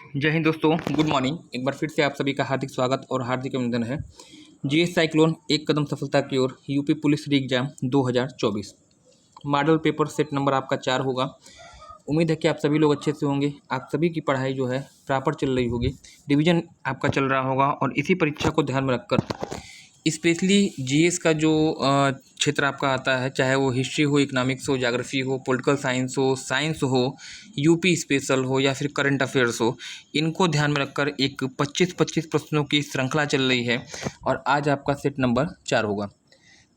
जय हिंद दोस्तों, good morning. एक बार फिर से आप सभी का हार्दिक स्वागत और हार्दिक अभिनंदन है। जीएस साइक्लोन एक कदम सफलता की ओर UP police re exam 2024 model paper set number आपका 4 होगा। उम्मीद है कि आप सभी लोग अच्छे से होंगे। आप सभी की पढ़ाई जो है प्रॉपर चल रही होगी, रिवीजन आपका चल रहा होगा और इसी परीक्षा को ध्यान में रखकर स्पेशली जीएस का जो क्षेत्र आपका आता है, चाहे वो हिस्ट्री हो, इकोनॉमिक्स हो, ज्योग्राफी हो, पॉलिटिकल साइंस हो, यूपी स्पेशल हो या फिर करंट अफेयर्स हो, इनको ध्यान में रखकर एक 25-25 प्रश्नों की श्रृंखला चल रही है और आज आपका सेट नंबर 4 होगा।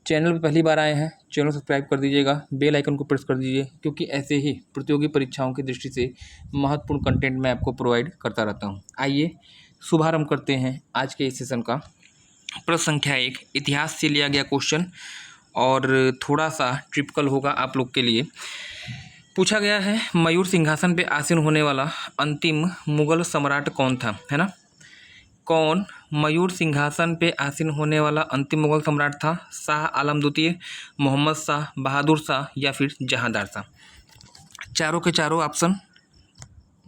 चैनल पर पहली बार आए हैं, चैनल सब्सक्राइब कर दीजिएगा, बेल आइकन को प्रेस कर दीजिए, क्योंकि ऐसे ही प्रतियोगी परीक्षाओं की दृष्टि से महत्वपूर्ण कंटेंट मैं आपको प्रोवाइड करता रहता हूँ। आइए शुभारंभ करते हैं आज के इस सेशन का। प्रश्न संख्या 1 इतिहास से लिया गया क्वेश्चन और थोड़ा सा ट्रिपिकल होगा आप लोग के लिए। पूछा गया है, मयूर सिंहासन पे आसीन होने वाला अंतिम मुगल सम्राट कौन था, है ना। कौन मयूर सिंहासन पे आसीन होने वाला अंतिम मुगल सम्राट था? शाह आलम द्वितीय, मोहम्मद शाह, बहादुर शाह या फिर जहांदार शाह। चारों के चारों ऑप्शन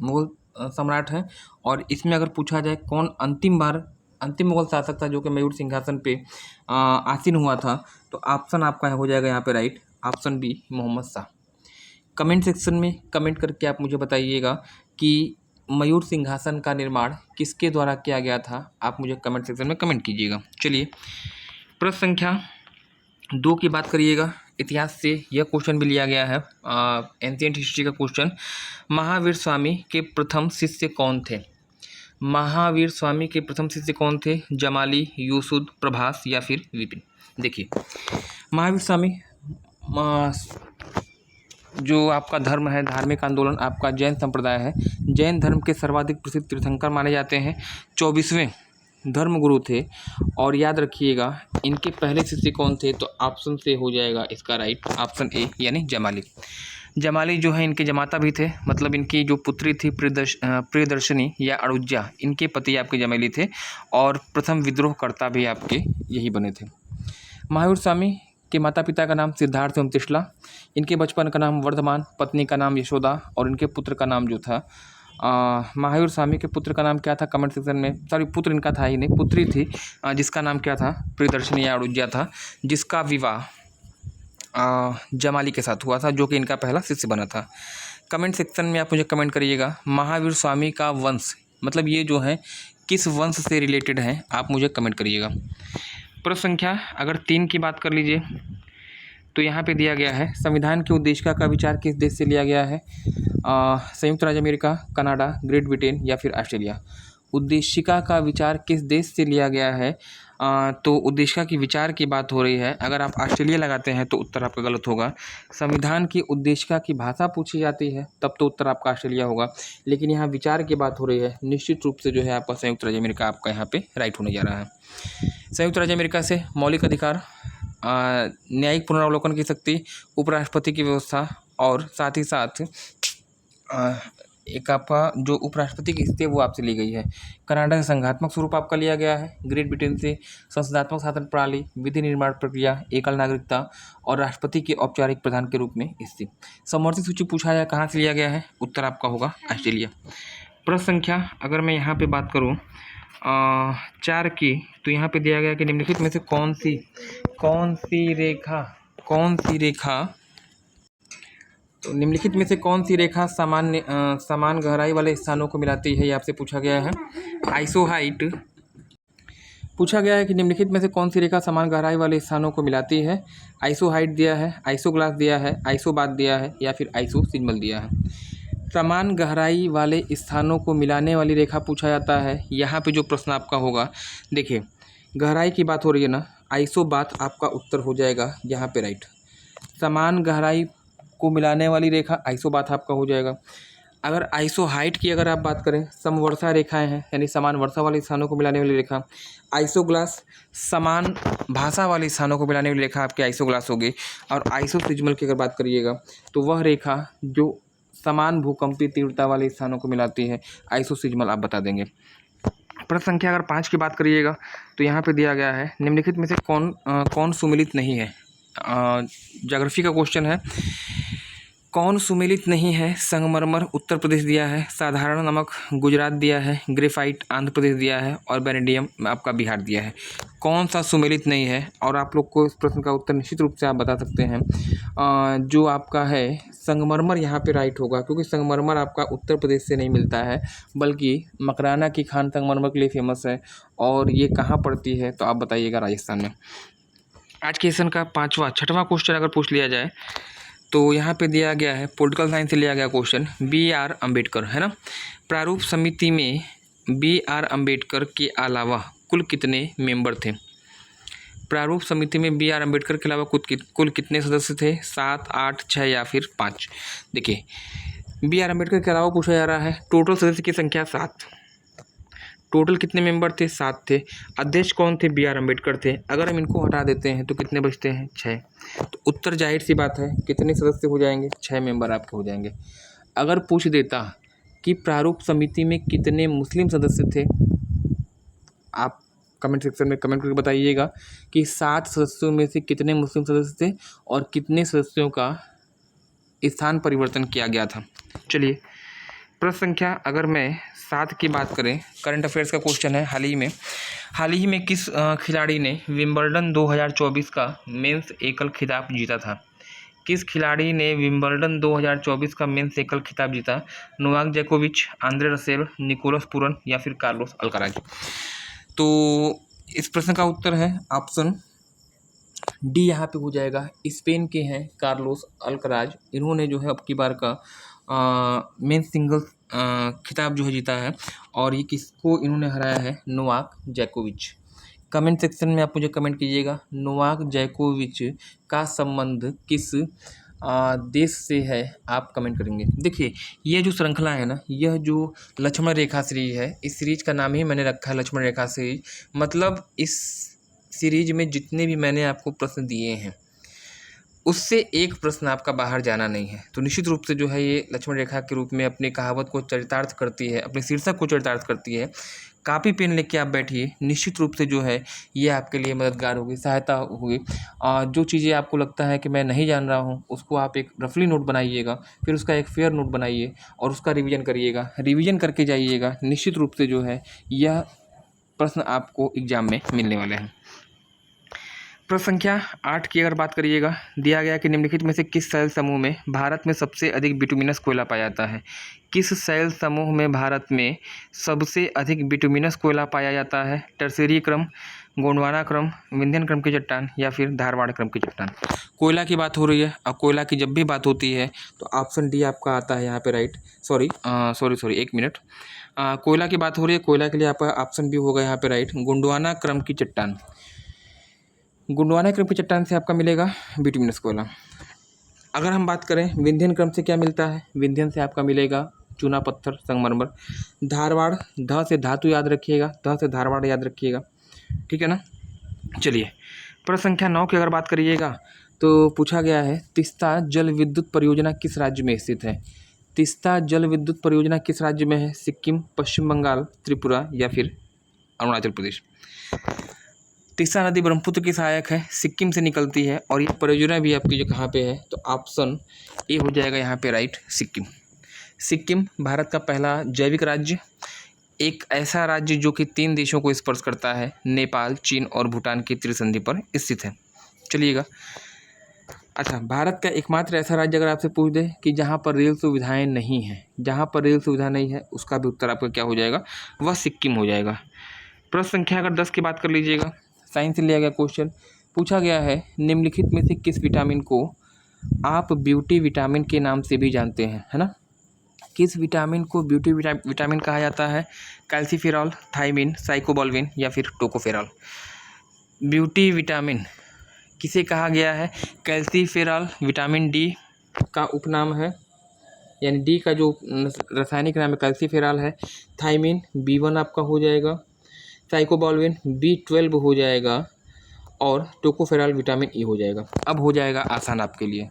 मुगल सम्राट हैं और इसमें अगर पूछा जाए कौन अंतिम मुगल शासक था जो कि मयूर सिंहासन पे आसीन हुआ था, तो ऑप्शन आपका हो जाएगा यहाँ पे right, option B Mohammad Shah. Comment section में कमेंट करके आप मुझे बताइएगा कि मयूर सिंहासन का निर्माण किसके द्वारा किया गया था, आप मुझे कमेंट सेक्शन में कमेंट कीजिएगा। चलिए प्रश्न संख्या 2 की बात करिएगा। इतिहास से यह क्वेश्चन भी लिया गया है, एंशिएंट हिस्ट्री का क्वेश्चन। महावीर स्वामी के प्रथम शिष्य कौन थे? महावीर स्वामी के प्रथम शिष्य कौन थे? जमाली, यूसुफ, प्रभास या फिर विपिन। देखिए महावीर स्वामी जो आपका धर्म है, धार्मिक आंदोलन आपका जैन संप्रदाय है, जैन धर्म के सर्वाधिक प्रसिद्ध तीर्थंकर माने जाते हैं, 24वें धर्म गुरु थे। और याद रखिएगा इनके पहले शिष्य कौन थे, तो ऑप्शन से हो जाएगा इसका राइट, ऑप्शन ए यानी जमाली। जमाली जो है इनके जमाता भी थे, मतलब इनकी जो पुत्री थी प्रियदर्शनी या अड़ुज्जा, इनके पति आपके जमाली थे और प्रथम विद्रोहकर्ता भी आपके यही बने थे। महावीर स्वामी के माता पिता का नाम सिद्धार्थ एवं त्रिशला, इनके बचपन का नाम वर्धमान, पत्नी का नाम यशोदा और इनके पुत्र का नाम जो था महावीर स्वामी के पुत्र का नाम क्या था, कमेंट सेक्शन में, सॉरी पुत्र इनका था ही नहीं, पुत्री थी जिसका नाम क्या था, प्रियदर्शनी या अड़ुज्जा था, जिसका विवाह जमाली के साथ हुआ था जो कि इनका पहला शिष्य बना था। कमेंट सेक्शन में आप मुझे कमेंट करिएगा महावीर स्वामी का वंश, मतलब ये जो है किस वंश से रिलेटेड है, आप मुझे कमेंट करिएगा। प्रश्न संख्या अगर 3 की बात कर लीजिए तो यहाँ पे दिया गया है, संविधान की उद्देशिका का विचार किस देश से लिया गया है? संयुक्त राज्य अमेरिका, कनाडा, ग्रेट ब्रिटेन या फिर ऑस्ट्रेलिया। उद्देशिका का विचार किस देश से लिया गया है? तो उद्देशिका की विचार की बात हो रही है, अगर आप ऑस्ट्रेलिया लगाते हैं तो उत्तर आपका गलत होगा। संविधान की उद्देशिका की भाषा पूछी जाती है तब तो उत्तर आपका ऑस्ट्रेलिया होगा, लेकिन यहाँ विचार की बात हो रही है, निश्चित रूप से जो है आपका संयुक्त राज्य अमेरिका आपका यहाँ पे राइट होने जा रहा है। संयुक्त राज्य अमेरिका से मौलिक अधिकार, न्यायिक पुनरावलोकन की शक्ति, उपराष्ट्रपति की व्यवस्था और साथ ही साथ एक आपका जो उपराष्ट्रपति की स्थिति है वो आपसे ली गई है। कनाडा से संघात्मक स्वरूप आपका लिया गया है, ग्रेट ब्रिटेन से संसदात्मक शासन प्रणाली, विधि निर्माण प्रक्रिया, एकल नागरिकता और राष्ट्रपति के औपचारिक प्रधान के रूप में स्थिति। समवर्ती सूची पूछा जाए कहाँ से लिया गया है, उत्तर आपका होगा ऑस्ट्रेलिया। प्रश्न संख्या अगर मैं यहाँ पे बात करूँ 4 की, तो यहाँ पे दिया गया कि निम्नलिखित में से कौन निम्नलिखित में से कौन सी रेखा समान गहराई वाले स्थानों को मिलाती है, ये आपसे पूछा गया है। आइसोहाइट पूछा गया है कि निम्नलिखित में से कौन सी रेखा समान गहराई वाले स्थानों को मिलाती है। आइसोहाइट दिया है, आइसोग्लास दिया है, आइसोबात दिया है या फिर आइसोसिग्मल दिया है। समान गहराई वाले स्थानों को मिलाने वाली रेखा पूछा जाता है। यहाँ पे जो प्रश्न आपका होगा, देखिए गहराई की बात हो रही है ना, आइसोबात आपका उत्तर हो जाएगा यहाँ पे राइट। समान गहराई को मिलाने वाली रेखा आइसोबात आपका हो जाएगा। अगर आइसोहाइट की अगर आप बात करें, समवर्षा रेखाएं हैं यानी समान वर्षा वाले स्थानों को मिलाने वाली रेखा। आइसोग्लास समान भाषा वाले स्थानों को मिलाने वाली रेखा आपकी आइसोग्लास होगी। और आइसोसिग्मल की अगर बात करिएगा तो वह रेखा जो समान भूकंपीय तीव्रता वाले स्थानों को मिलाती है, आइसोसिग्मल आप बता देंगे। प्रश्न संख्या अगर 5 की बात करिएगा तो यहाँ पे दिया गया है, निम्नलिखित में से कौन सुमिलित नहीं है। ज्योग्राफी का क्वेश्चन है। कौन सुमेलित नहीं है? संगमरमर उत्तर प्रदेश दिया है, साधारण नमक गुजरात दिया है, ग्रेफाइट आंध्र प्रदेश दिया है और वेनेडियम आपका बिहार दिया है। कौन सा सुमेलित नहीं है? और आप लोग को इस प्रश्न का उत्तर निश्चित रूप से आप बता सकते हैं। जो आपका है संगमरमर यहाँ पे राइट होगा, क्योंकि संगमरमर आपका उत्तर प्रदेश से नहीं मिलता है, बल्कि मकराना की खान संगमरमर के लिए फेमस है। और ये कहाँ पड़ती है? तो आप बताइएगा, राजस्थान में। आज के सेशन का छठवां क्वेश्चन अगर पूछ लिया जाए तो यहाँ पे दिया गया है, पॉलिटिकल साइंस से लिया गया क्वेश्चन, B.R. अम्बेडकर है ना। प्रारूप समिति में B.R. अम्बेडकर के अलावा कुल कितने मेंबर थे? प्रारूप समिति में B.R. अम्बेडकर के अलावा कुल कितने सदस्य थे? 7, 8, 6 या फिर 5? देखिए, B.R. अम्बेडकर के अलावा पूछा जा रहा है। टोटल सदस्य की संख्या 7। टोटल कितने मेंबर थे? 7 थे। अध्यक्ष कौन थे? B.R. अम्बेडकर थे। अगर हम इनको हटा देते हैं तो कितने बचते हैं? 6। तो उत्तर जाहिर सी बात है, कितने सदस्य हो जाएंगे? 6 मेंबर आपके हो जाएंगे। अगर पूछ देता कि प्रारूप समिति में कितने मुस्लिम सदस्य थे, आप कमेंट सेक्शन में कमेंट करके बताइएगा कि 7 सदस्यों में से कितने मुस्लिम सदस्य थे और कितने सदस्यों का स्थान परिवर्तन किया गया था। चलिए, प्रश्न संख्या अगर मैं 7 की बात करें, करंट अफेयर्स का क्वेश्चन है। हाल ही में किस खिलाड़ी ने विंबलडन 2024 का मेंस एकल खिताब जीता था? किस खिलाड़ी ने विंबलडन 2024 का मेंस एकल खिताब जीता? नोवाक जोकोविच, आंद्रे रसेल, निकोलस पूरन या फिर कार्लोस अल्काराज? तो इस प्रश्न का उत्तर है ऑप्शन डी यहाँ पे हो जाएगा। स्पेन के हैं कार्लोस अल्काराज। इन्होंने जो है अब की बार का मेंस सिंगल्स खिताब जो है जीता है, और ये किसको इन्होंने हराया है? नोवाक जोकोविच। कमेंट सेक्शन में आप मुझे कमेंट कीजिएगा, नोवाक जोकोविच का संबंध किस देश से है? आप कमेंट करेंगे। देखिए, ये जो श्रृंखला है ना, यह जो लक्ष्मण रेखा सीरीज है, इस सीरीज का नाम ही मैंने रखा है लक्ष्मण रेखा सीरीज। मतलब इस सीरीज में जितने भी मैंने आपको प्रश्न दिए हैं, उससे एक प्रश्न आपका बाहर जाना नहीं है। तो निश्चित रूप से जो है ये लक्ष्मण रेखा के रूप में अपनी कहावत को चरितार्थ करती है, अपने शीर्षक को चरितार्थ करती है। कापी पेन लेके आप बैठिए, निश्चित रूप से जो है ये आपके लिए मददगार होगी, सहायता होगी। जो चीज़ें आपको लगता है कि मैं नहीं जान रहा हूँ, उसको आप एक रफली नोट बनाइएगा, फिर उसका एक फेयर नोट बनाइए और उसका रिवीजन करिएगा, रिवीजन करके जाइएगा। निश्चित रूप से जो है यह प्रश्न आपको एग्जाम में मिलने वाले हैं। प्रश्न संख्या 8 की अगर बात करिएगा, दिया गया कि निम्नलिखित में से किस शैल समूह में भारत में सबसे अधिक बिटुमिनस कोयला पाया जाता है? किस शैल समूह में भारत में सबसे अधिक बिटुमिनस कोयला पाया जाता है? टर्शरी क्रम, गोंडवाना क्रम, विंध्यन क्रम की चट्टान या फिर धारवाड़ क्रम की चट्टान? कोयला की बात हो रही है, और कोयला की जब भी बात होती है तो ऑप्शन डी आपका आता है यहाँ पे राइट। Sorry 1 minute. कोयला की बात हो रही है, कोयला के लिए आपका ऑप्शन बी होगा यहाँ पे राइट, गोंडवाना क्रम की चट्टान। गोंडवाना क्रम की चट्टान से आपका मिलेगा बिटुमिनस कोयला। अगर हम बात करें विंध्यन क्रम से क्या मिलता है, विंध्यन से आपका मिलेगा चूना पत्थर, संगमरमर। धारवाड़, ध से धातु याद रखिएगा, ध से धारवाड़ याद रखिएगा, ठीक है ना। चलिए, प्रश्न संख्या 9 की अगर बात करिएगा तो पूछा गया है, तीस्ता जल विद्युत परियोजना किस राज्य में स्थित है? तीस्ता जल विद्युत परियोजना किस राज्य में है? सिक्किम, पश्चिम बंगाल, त्रिपुरा या फिर अरुणाचल प्रदेश? तीस्ता नदी ब्रह्मपुत्र की सहायक है, सिक्किम से निकलती है, और ये परियोजना भी आपकी जो कहाँ पे है, तो ऑप्शन ए हो जाएगा यहाँ पे राइट, सिक्किम। सिक्किम भारत का पहला जैविक राज्य, एक ऐसा राज्य जो कि 3 देशों को स्पर्श करता है, नेपाल, चीन और भूटान की त्रिसंधि पर स्थित है। चलिएगा, अच्छा, भारत का एकमात्र ऐसा राज्य अगर आपसे पूछ दे कि जहाँ पर रेल सुविधाएँ नहीं हैं, जहाँ पर रेल सुविधा नहीं है, उसका भी उत्तर आपका क्या हो जाएगा? वह सिक्किम हो जाएगा। प्रश्न संख्या अगर 10 की बात कर लीजिएगा, साइंस से लिया गया क्वेश्चन, पूछा गया है, निम्नलिखित में से किस विटामिन को आप ब्यूटी विटामिन के नाम से भी जानते हैं, है ना। किस विटामिन को ब्यूटी विटामिन कहा जाता है? कैल्सीफेरॉल, थायमिन, साइकोबोल्विन या फिर टोकोफेरॉल? ब्यूटी विटामिन किसे कहा गया है? कैल्सीफेरॉल विटामिन डी का उपनाम है, यानी डी का जो रासायनिक नाम है कैल्सीफेरॉल है। थायमिन B1 आपका हो जाएगा, साइकोबोल्विन B12 हो जाएगा, और टोकोफेरॉल विटामिन ई हो जाएगा। अब हो जाएगा आसान आपके लिए।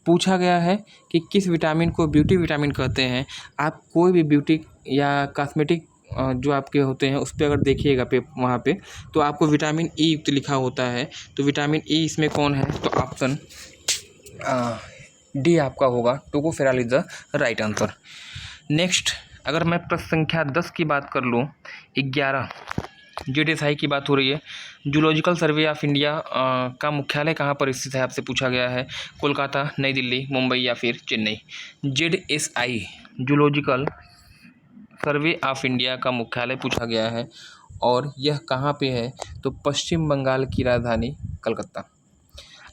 पूछा गया है कि किस विटामिन को ब्यूटी विटामिन कहते हैं। आप कोई भी ब्यूटी या कॉस्मेटिक जो आपके होते हैं उस पर अगर देखिएगा वहाँ पे तो आपको विटामिन ई युक्त लिखा होता है। तो विटामिन ई इसमें कौन है? तो ऑप्शन डी आपका होगा, tocopherol is the right answer. Next, अगर मैं प्रश्न संख्या 10 की बात कर लूँ, 11 जेडएसआई की बात हो रही है। जूलॉजिकल सर्वे ऑफ इंडिया का मुख्यालय कहाँ पर स्थित है, आपसे पूछा गया है। कोलकाता, नई दिल्ली, मुंबई या फिर Chennai. ZSI zoological survey of India का मुख्यालय पूछा गया है और यह कहाँ पे है, तो पश्चिम बंगाल की राजधानी कलकत्ता।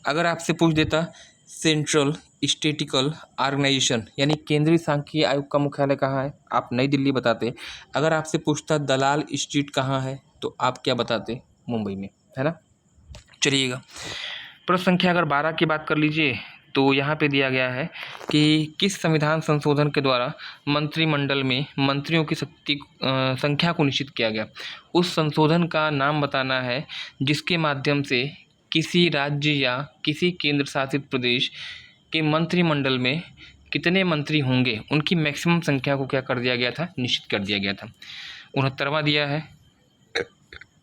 अगर आपसे पूछ देता सेंट्रल स्टैटिस्टिकल ऑर्गेनाइजेशन यानी केंद्रीय सांख्यिकी आयोग का मुख्यालय कहाँ है, आप नई दिल्ली बताते। अगर आपसे पूछता दलाल स्ट्रीट कहाँ है, तो आप क्या बताते, मुंबई में, है ना। चलिएगा, प्रश्न संख्या अगर 12 की बात कर लीजिए, तो यहाँ पे दिया गया है कि किस संविधान संशोधन के द्वारा मंत्रिमंडल में मंत्रियों की संख्या को निश्चित किया गया। उस संशोधन का नाम बताना है जिसके माध्यम से किसी राज्य या किसी केंद्र शासित प्रदेश के मंत्रिमंडल में कितने मंत्री होंगे, उनकी मैक्सिमम संख्या को क्या कर दिया गया था, निश्चित कर दिया गया था। 69वां दिया है,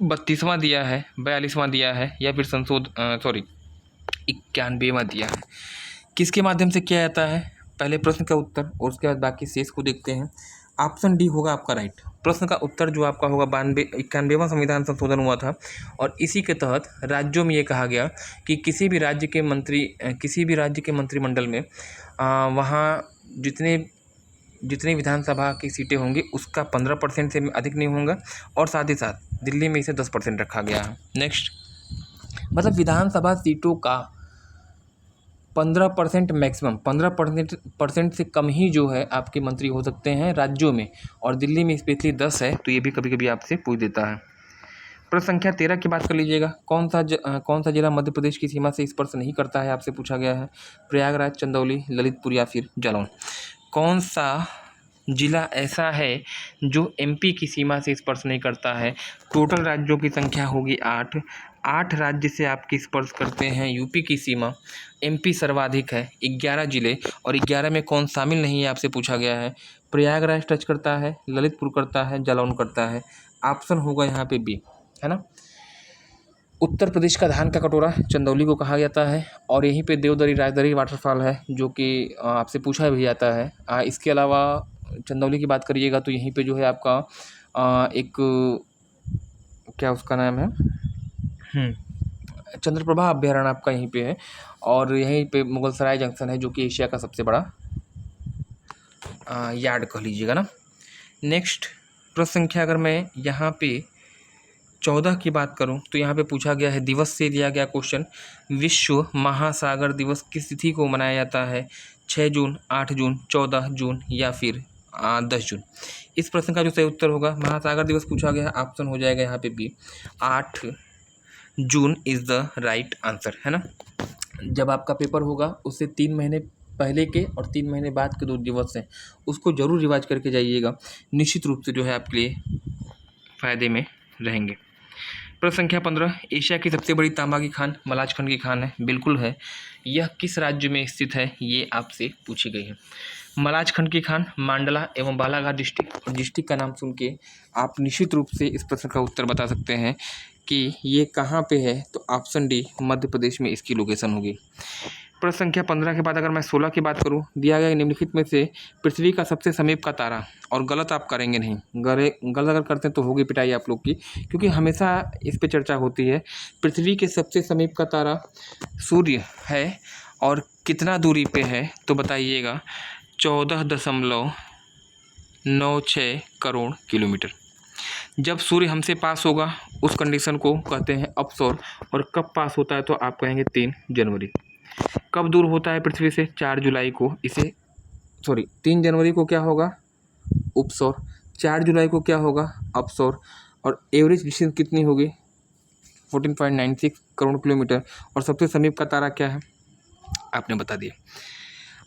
32वां दिया है, 42वां दिया है या फिर 91वां दिया है। किसके माध्यम से किया जाता है, पहले प्रश्न का उत्तर और उसके बाद बाकी शेष को देखते हैं। ऑप्शन डी होगा आपका राइट। प्रश्न का उत्तर जो आपका होगा 91वां संविधान संशोधन हुआ था और इसी के तहत राज्यों में ये कहा गया कि किसी भी राज्य के मंत्रिमंडल में वहाँ जितने विधानसभा की सीटें होंगी उसका 15% से अधिक नहीं होगा और साथ ही साथ दिल्ली में इसे 10% रखा गया है। नेक्स्ट, मतलब विधानसभा सीटों का 15% मैक्सिमम, 15% से कम ही जो है आपके मंत्री हो सकते हैं राज्यों में, और दिल्ली में स्पेशली 10 है, तो ये भी कभी कभी आपसे पूछ देता है। प्रश्न संख्या 13 की बात कर लीजिएगा। कौन सा जिला मध्य प्रदेश की सीमा से स्पर्श नहीं करता है, आपसे पूछा गया है। प्रयागराज, चंदौली, ललितपुर या फिर जालौन। कौन सा जिला ऐसा है जो एमपी की सीमा से स्पर्श नहीं करता है। टोटल राज्यों की संख्या होगी 8 राज्य से आपकी स्पर्श करते हैं यूपी की सीमा। एमपी सर्वाधिक है 11 जिले, और 11 में कौन शामिल नहीं है, आपसे पूछा गया है। प्रयागराज टच करता है, ललितपुर करता है, जालौन करता है। ऑप्शन होगा यहाँ पे बी, है ना। उत्तर प्रदेश का धान का कटोरा चंदौली को कहा जाता है, और यहीं पे देवदरी राजदरी वाटरफॉल है जो कि आपसे पूछा भी जाता है। इसके अलावा चंदौली की बात करिएगा तो यहीं पे जो है आपका एक क्या उसका नाम है, चंद्रप्रभा अभ्यारण्य आपका यहीं पे है, और यहीं पे मुगलसराय जंक्शन है जो कि एशिया का सबसे बड़ा यार्ड कह लीजिएगा ना। नेक्स्ट, प्रश्न संख्या अगर मैं यहाँ पे 14 की बात करूं तो यहाँ पे पूछा गया है, दिवस से दिया गया क्वेश्चन, विश्व महासागर दिवस किस तिथि को मनाया जाता है। 6 जून, 8 जून, 14 जून या फिर 10 जून। इस प्रश्न का जो सही उत्तर होगा, महासागर दिवस पूछा गया है, ऑप्शन हो जाएगा यहाँ पे B, 8 June is the right answer, है ना। जब आपका पेपर होगा उससे 3 महीने पहले के और 3 महीने बाद के 2 दिवस हैं, उसको ज़रूर रिवाइज करके जाइएगा, निश्चित रूप से जो है आपके लिए फ़ायदे में रहेंगे। प्रश्न संख्या 15, एशिया की सबसे बड़ी तांबा की खान मलाजखंड की खान है, बिल्कुल है। यह किस राज्य में स्थित है, ये आपसे पूछी गई है। मलाजखंड की खान मांडला एवं बालाघाट डिस्ट्रिक्ट, और डिस्ट्रिक्ट का नाम सुन के आप निश्चित रूप से इस प्रश्न का उत्तर बता सकते हैं कि ये कहाँ पे है, तो ऑप्शन डी मध्य प्रदेश में इसकी लोकेशन होगी। प्रश्न संख्या 15 के बाद अगर मैं 16 की बात करूं, दिया गया निम्नलिखित में से पृथ्वी का सबसे समीप का तारा, और गलत आप करेंगे नहीं, गलत अगर करते हैं तो होगी पिटाई आप लोग की, क्योंकि हमेशा इस पे चर्चा होती है। पृथ्वी के सबसे समीप का तारा सूर्य है, और कितना दूरी पे है, तो बताइएगा 14.96 करोड़ किलोमीटर। जब सूर्य हमसे पास होगा उस कंडीशन को कहते हैं अपसौर, और कब पास होता है तो आप कहेंगे 3 जनवरी। कब दूर होता है पृथ्वी से, 4 जुलाई को 3 जनवरी को क्या होगा, उपसौर। 4 जुलाई को क्या होगा, अपसौर। और एवरेज डिस्टेंस कितनी होगी, 14.96 करोड़ किलोमीटर। और सबसे समीप का तारा क्या है, आपने बता दिया।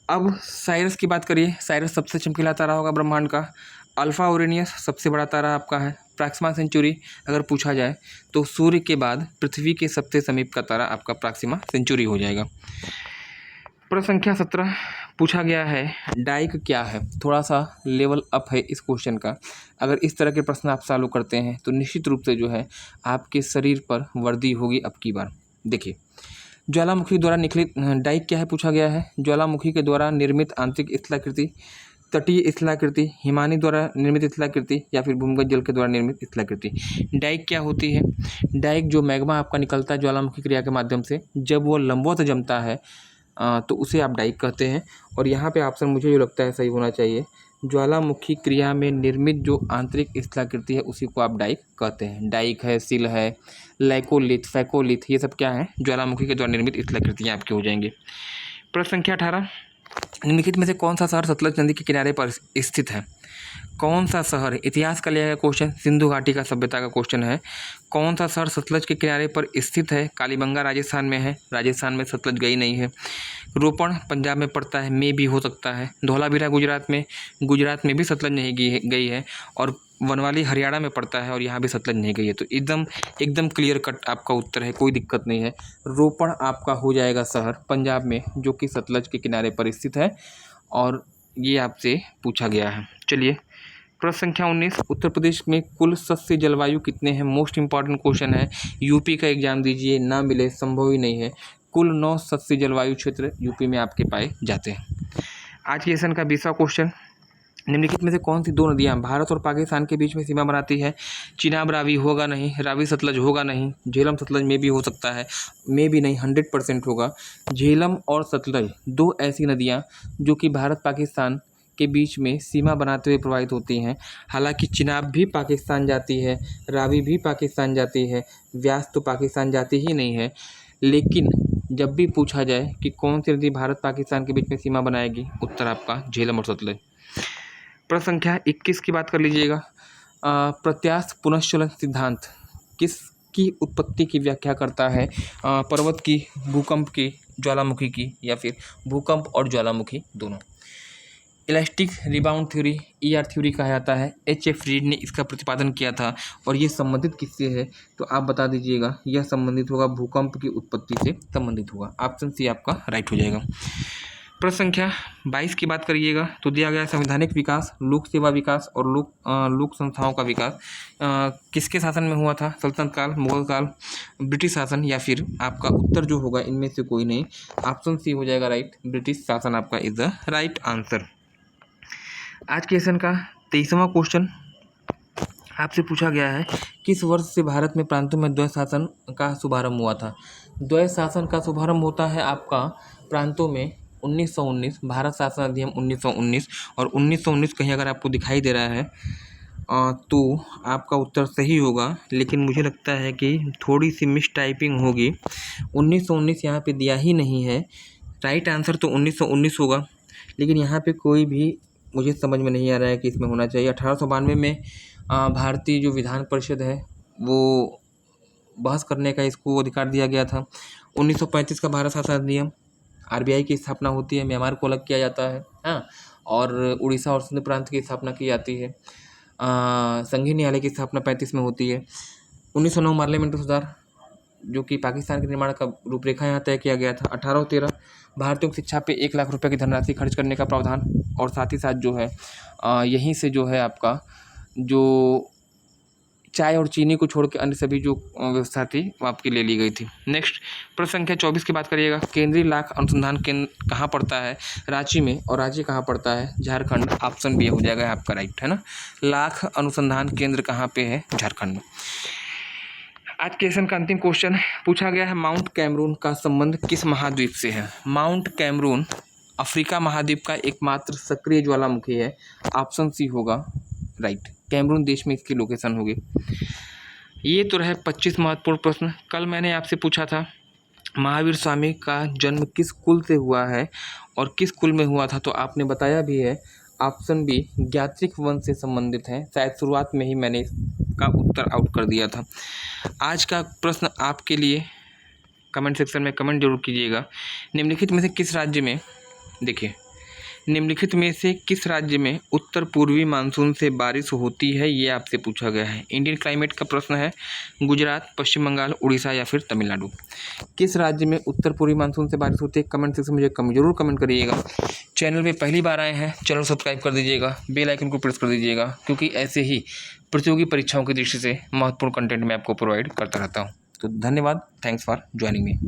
अब साइरस की बात करिए। साइरस सबसे चमकीला तारा होगा ब्रह्मांड का। अल्फा ओरेनियस सबसे बड़ा तारा आपका है। प्रॉक्सिमा सेंचुरी अगर पूछा जाए तो सूर्य के बाद पृथ्वी के सबसे समीप का तारा आपका प्रॉक्सिमा सेंचुरी हो जाएगा। प्रश्न संख्या 17 पूछा गया है, डाइक क्या है। थोड़ा सा लेवल अप है इस क्वेश्चन का। अगर इस तरह के प्रश्न आप सॉल्व करते हैं तो निश्चित रूप से जो है आपके शरीर पर वर्दी होगी अब की बार। देखिए, ज्वालामुखी द्वारा निकली डाइक क्या है पूछा गया है। ज्वालामुखी के द्वारा निर्मित आंतरिक स्थलाकृति, तटीय स्थलाकृति, हिमानी द्वारा निर्मित स्थलाकृति या फिर भूमिगत जल के द्वारा निर्मित स्थलाकृति। डाइक क्या होती है? डाइक जो मैग्मा आपका निकलता है ज्वालामुखी क्रिया के माध्यम से, जब वो लंबवत जमता है तो उसे आप डाइक कहते हैं। और यहाँ पे ऑप्शन मुझे जो लगता है सही होना चाहिए, ज्वालामुखी क्रिया में निर्मित जो आंतरिक स्थलाकृति है उसी को आप डाइक कहते हैं। डाइक है, सिल है, लैकोलिथ, फैकोलिथ, ये सब क्या है? ज्वालामुखी के द्वारा निर्मित स्थलाकृतियाँ आपके हो जाएंगे। प्रश्न संख्या 18, निम्नलिखित में से कौन सा शहर सतलज नदी के किनारे पर स्थित है? कौन सा शहर? इतिहास का लिया गया क्वेश्चन, सिंधु घाटी का सभ्यता का क्वेश्चन है। कौन सा शहर सतलज के किनारे पर स्थित है? कालीबंगा राजस्थान में है, राजस्थान में सतलज गई नहीं है। रोपण पंजाब में पड़ता है, में भी हो सकता है। धौलावीरा गुजरात में भी सतलज नहीं गई है। और वनवाली हरियाणा में पड़ता है और यहाँ भी सतलज नहीं गई है। तो एकदम क्लियर कट आपका उत्तर है, कोई दिक्कत नहीं है। रोपण आपका हो जाएगा शहर पंजाब में, जो कि सतलज के किनारे पर स्थित है और ये आपसे पूछा गया है। चलिए प्रश्न संख्या 19, उत्तर प्रदेश में कुल सस्य जलवायु कितने हैं? मोस्ट इंपॉर्टेंट क्वेश्चन है, यूपी का एग्जाम दीजिए, ना मिले संभव ही नहीं है। कुल 9 सस्य जलवायु क्षेत्र यूपी में आपके पाए जाते हैं। आज के सेशन का 20वां क्वेश्चन, निम्नलिखित में से कौन सी 2 नदियां भारत और पाकिस्तान के बीच में सीमा बनाती है? चिनाब रावी होगा नहीं, रावी सतलज होगा नहीं, झेलम सतलज में भी हो सकता है, में भी नहीं, 100% होगा। झेलम और सतलज 2 ऐसी नदियां जो कि भारत पाकिस्तान के बीच में सीमा बनाते हुए प्रवाहित होती हैं। हालांकि चिनाब भी पाकिस्तान जाती है, रावी भी पाकिस्तान जाती है, व्यास तो पाकिस्तान जाती ही नहीं है। लेकिन जब भी पूछा जाए कि कौन सी नदी भारत पाकिस्तान के बीच में सीमा बनाएगी, उत्तर आपका झेलम और सतलज। प्रश्न संख्या 21 की बात कर लीजिएगा। प्रत्यास्थ पुनश्चलन सिद्धांत किसकी उत्पत्ति की व्याख्या करता है? पर्वत की, भूकंप की, ज्वालामुखी की, या फिर भूकंप और ज्वालामुखी दोनों। Elastic rebound theory, ER theory कहा जाता है। HF रीड ने इसका प्रतिपादन किया था और ये संबंधित किससे है? तो आप बता दीजिएगा। यह संबंधित होगा भूकंप की उत्पत्ति से संबंधित होगा। ऑप्शन सी आपका राइट हो जाएगा। प्रश्न संख्या 22 की बात करिएगा तो दिया गया संवैधानिक विकास, लोक सेवा विकास और लोक संस्थाओं का विकास किसके शासन में हुआ था? सल्तनत काल, मुगल काल, ब्रिटिश शासन, या फिर आपका उत्तर जो होगा इनमें से कोई नहीं। ऑप्शन सी हो जाएगा राइट, ब्रिटिश शासन आपका इज द राइट आंसर। आज के सेशन का 23वां क्वेश्चन आपसे पूछा गया है, किस वर्ष से भारत में प्रांतों में द्वैध शासन का शुभारंभ हुआ था? द्वैध शासन का शुभारंभ होता है आपका प्रांतों में 1919, भारत शासन अधिनियम 1919। और 1919 कहीं अगर आपको दिखाई दे रहा है तो आपका उत्तर सही होगा, लेकिन मुझे लगता है कि थोड़ी सी मिस टाइपिंग होगी। 1919 यहाँ पे दिया ही नहीं है। राइट आंसर तो 1919 होगा, लेकिन यहाँ पे कोई भी मुझे समझ में नहीं आ रहा है कि इसमें होना चाहिए। 1892 में भारतीय जो विधान परिषद है वो बहस करने का इसको अधिकार दिया गया था। 1935 का भारत शासन अधिनियम, RBI की स्थापना होती है, म्यांमार को अलग किया जाता है, हाँ, और उड़ीसा और सिंध प्रांत की स्थापना की जाती है। संघीय न्यायालय की स्थापना 35 में होती है। 1909 पार्लियामेंट सुधार, जो कि पाकिस्तान के निर्माण का रूपरेखा यहाँ तय किया गया था। 1813 भारतीयों की शिक्षा पे 1 लाख रुपए की धनराशि खर्च करने का प्रावधान, और साथ ही साथ जो है यहीं से जो है आपका जो चाय और चीनी को छोड़ के अन्य सभी जो व्यवस्था थी वो आपकी ले ली गई थी। नेक्स्ट प्रश्न संख्या 24 की बात करिएगा, केंद्रीय लाख अनुसंधान केंद्र कहाँ पड़ता है? रांची में। और रांची कहाँ पड़ता है? झारखंड। ऑप्शन बी हो जाएगा आपका राइट, है ना। लाख अनुसंधान केंद्र कहाँ पे है? झारखंड में। आज के सेशन का अंतिम क्वेश्चन पूछा गया है, माउंट कैमरून का संबंध किस महाद्वीप से है? माउंट कैमरून अफ्रीका महाद्वीप का एकमात्र सक्रिय ज्वालामुखी है। ऑप्शन सी होगा राइट, कैमरून देश में इसकी लोकेशन होगी। ये तो रहे 25 महत्वपूर्ण प्रश्न। कल मैंने आपसे पूछा था महावीर स्वामी का जन्म किस कुल से हुआ है और किस कुल में हुआ था, तो आपने बताया भी है। ऑप्शन बी ज्ञात्रिक वंश से संबंधित है। शायद शुरुआत में ही मैंने इसका उत्तर आउट कर दिया था। आज का प्रश्न आपके लिए कमेंट सेक्शन में कमेंट जरूर कीजिएगा। निम्नलिखित में से किस राज्य में, देखिए, निम्नलिखित में से किस राज्य में उत्तर पूर्वी मानसून से बारिश होती है, ये आपसे पूछा गया है। इंडियन क्लाइमेट का प्रश्न है। गुजरात, पश्चिम बंगाल, उड़ीसा या फिर तमिलनाडु। किस राज्य में उत्तर पूर्वी मानसून से बारिश होती है? कमेंट सेक्शन में मुझे जरूर कमेंट करिएगा। चैनल पे पहली बार आए हैं, चैनल सब्सक्राइब कर दीजिएगा, बेल आइकन को प्रेस कर दीजिएगा, क्योंकि ऐसे ही प्रतियोगी परीक्षाओं की दृष्टि से महत्वपूर्ण कंटेंट मैं आपको प्रोवाइड करता रहता हूँ। तो धन्यवाद, थैंक्स फॉर ज्वाइनिंग मी।